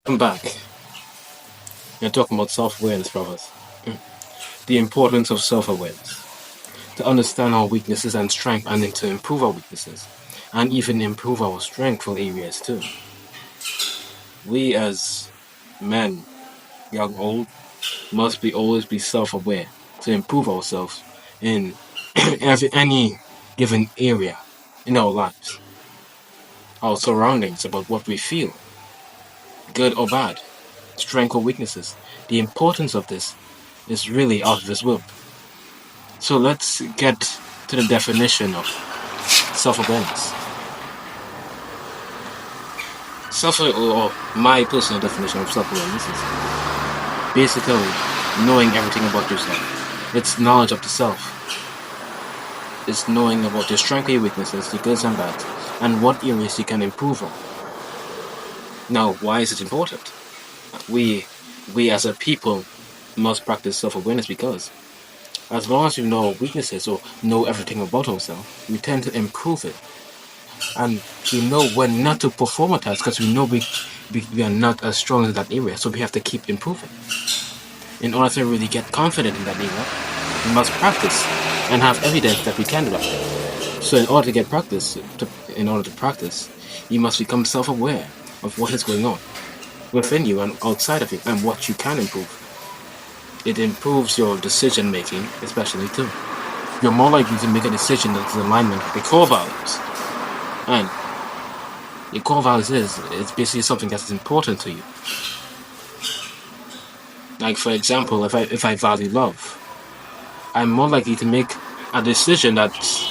I'm back. You're talking about self-awareness, brothers. The importance of self-awareness. To understand our weaknesses and strength, and then to improve our weaknesses. And even improve our strengthful areas too. We as men, young, old, must be always be self-aware to improve ourselves in any given area in our lives. Our surroundings, about what we feel, good or bad, strength or weaknesses. The importance of this is really out of this world. So let's get to the definition of self-awareness. Or my personal definition of self-awareness is basically knowing everything about yourself. It's knowledge of the self. It's knowing about your strengths, your weaknesses, your goods and bads, and what areas you can improve on. Now, why is it important? We as a people must practice self-awareness because as long as we know our weaknesses or know everything about ourselves, we tend to improve it. And we know when not to perform a task because we know we are not as strong in that area, so we have to keep improving. In order to really get confident in that area, we must practice and have evidence that we can do that. So in order to practice, you must become self-aware of what is going on within you and outside of you and what you can improve. It improves your decision making, especially too. You're more likely to make a decision that's in alignment with the core values. And your core values it's basically something that's important to you. Like for example, if I value love, I'm more likely to make a decision that's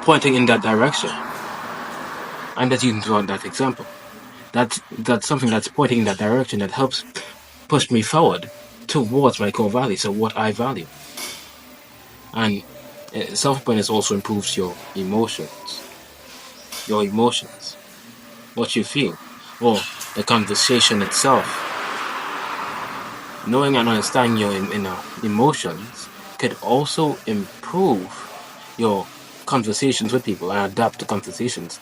pointing in that direction. I'm just using that example. That's something that's pointing in that direction that helps push me forward towards my core values, so what I value. And self-awareness also improves your emotions, what you feel, or the conversation itself. Knowing and understanding your emotions could also improve your conversations with people and adapt to conversations.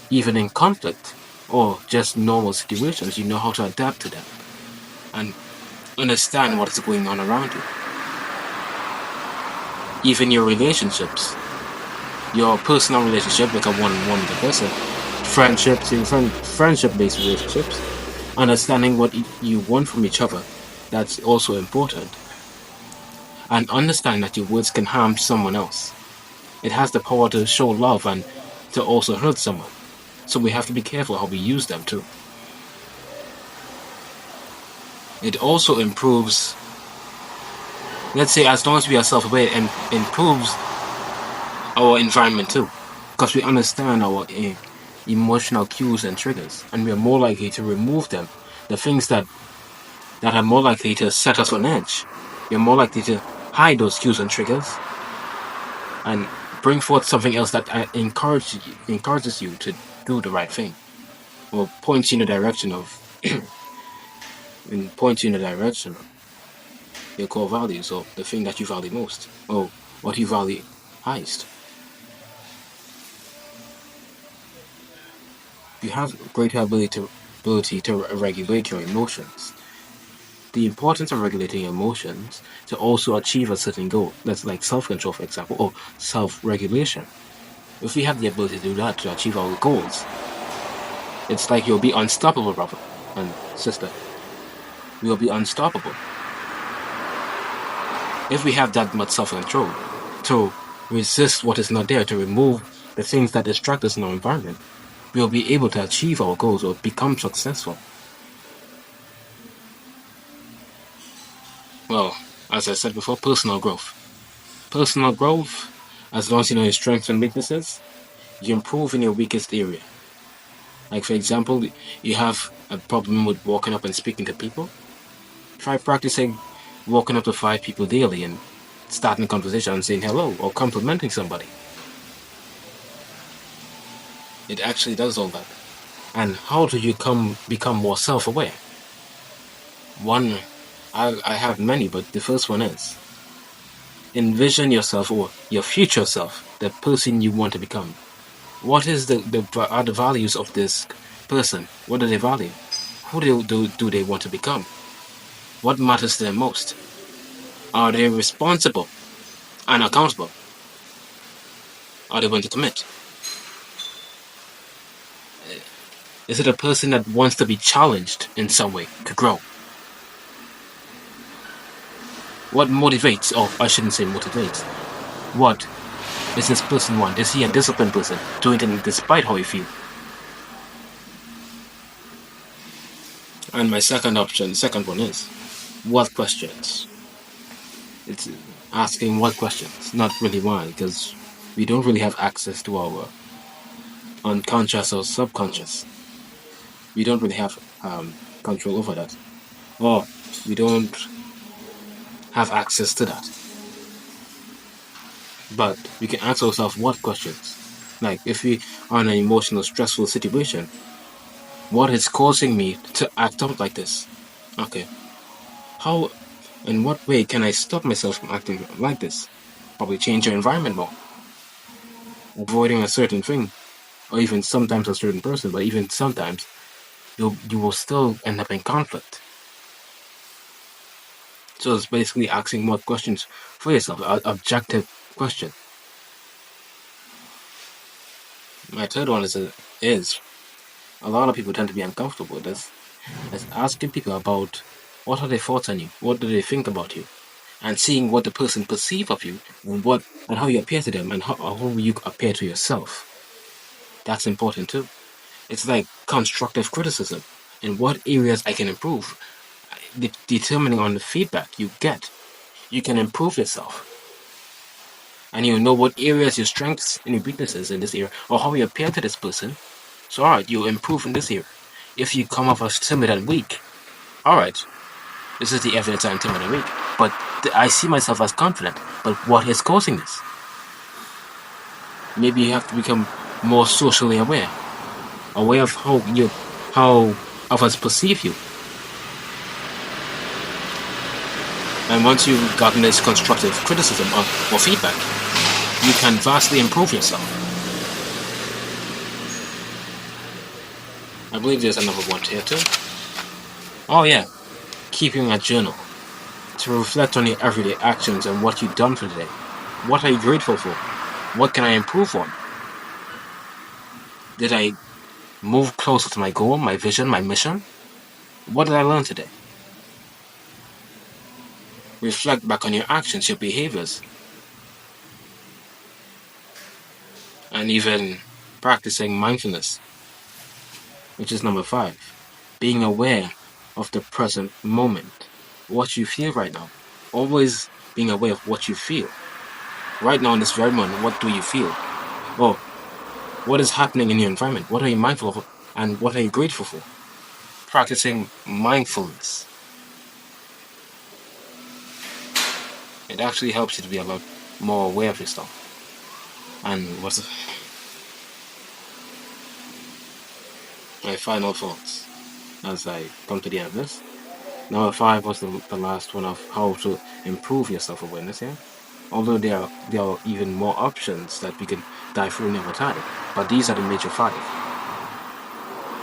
Even in conflict or just normal situations, you know how to adapt to them and understand what is going on around you. Even your relationships, your personal relationship, like a one-on-one with a person, friendships, even friendship-based relationships, understanding what you want from each other, that's also important. And understand that your words can harm someone else. It has the power to show love and to also hurt someone. So we have to be careful how we use them too. It also improves, let's say, as long as we are self-aware, and improves our environment too. Because we understand our emotional cues and triggers, and we are more likely to remove them. The things that are more likely to set us on edge. You're more likely to hide those cues and triggers and bring forth something else that encourages you to do the right thing, or points you in the direction of your core values, or the thing that you value most, or what you value highest. You have greater ability to regulate your emotions. The importance of regulating emotions to also achieve a certain goal. That's like self-control, for example, or self-regulation. If we have the ability to do that to achieve our goals, it's like you'll be unstoppable, brother and sister. We'll be unstoppable. If we have that much self-control to resist what is not there, to remove the things that distract us in our environment, we'll be able to achieve our goals or become successful. Well, as I said before, personal growth. Personal growth, as long as you know your strengths and weaknesses, you improve in your weakest area. Like for example, you have a problem with walking up and speaking to people. Try practicing walking up to 5 people daily and starting a conversation and saying hello or complimenting somebody. It actually does all that. And how do you become more self-aware? One, I have many, but the first one is envision yourself or your future self, the person you want to become. What is are the values of this person? What do they value? Who do they want to become? What matters to them most? Are they responsible and accountable? Are they going to commit? Is it a person that wants to be challenged in some way to grow? What motivates, or I shouldn't say motivates, what does this person want? Is he a disciplined person, doing it despite how he feels? And my second one is, what questions? It's asking what questions, not really why, because we don't really have access to our unconscious or subconscious. We don't really have control over that. Or we don't have access to that. But we can ask ourselves what questions. Like, if we are in an emotional, stressful situation, what is causing me to act out like this? Okay. How, in what way can I stop myself from acting like this? Probably change your environment more. Avoiding a certain thing, or even sometimes a certain person, but even sometimes you will still end up in conflict. So it's basically asking more questions for yourself, an objective question. My third one is a lot of people tend to be uncomfortable with this. Is asking people about what are their thoughts on you, what do they think about you, and seeing what the person perceives of you and how you appear to them and how you appear to yourself. That's important too. It's like constructive criticism. In what areas I can improve, determining on the feedback you get, you can improve yourself. And you know what areas your strengths and your weaknesses in this area, or how you appear to this person. So, alright, you improve in this area. If you come off as timid and weak, alright, this is the evidence I'm timid and weak. But I see myself as confident. But what is causing this? Maybe you have to become more socially aware of how others perceive you. And once you've gotten this constructive criticism or feedback, you can vastly improve yourself. I believe there's another one here too. Oh yeah, keeping a journal to reflect on your everyday actions and what you've done for the day. What are you grateful for? What can I improve on? Did I move closer to my goal, my vision, my mission? What did I learn today? Reflect back on your actions, your behaviors, and even practicing mindfulness, which is number 5. Being aware of the present moment, what you feel right now. Always being aware of what you feel. Right now, in this very moment, what do you feel? Or what is happening in your environment? What are you mindful of? And what are you grateful for? Practicing mindfulness. It actually helps you to be a lot more aware of yourself. And what's my final thoughts as I come to the end of this? Number 5 was the last one of how to improve your self-awareness here. Although there are even more options that we can dive through another time. But these are the major 5.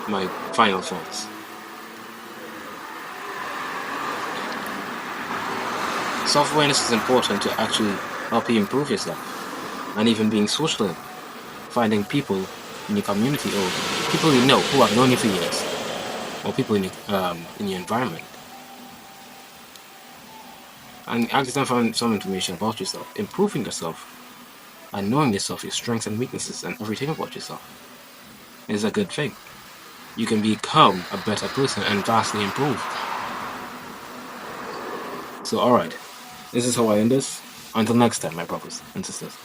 My final thoughts. Self-awareness is important to actually help you improve yourself. And even being social. Finding people in your community or people you know who have known you for years. Or people in your environment. And actually find some information about yourself. Improving yourself. And knowing yourself, your strengths and weaknesses and everything about yourself is a good thing. You can become a better person and vastly improve. So alright, this is how I end this. Until next time, my brothers and sisters.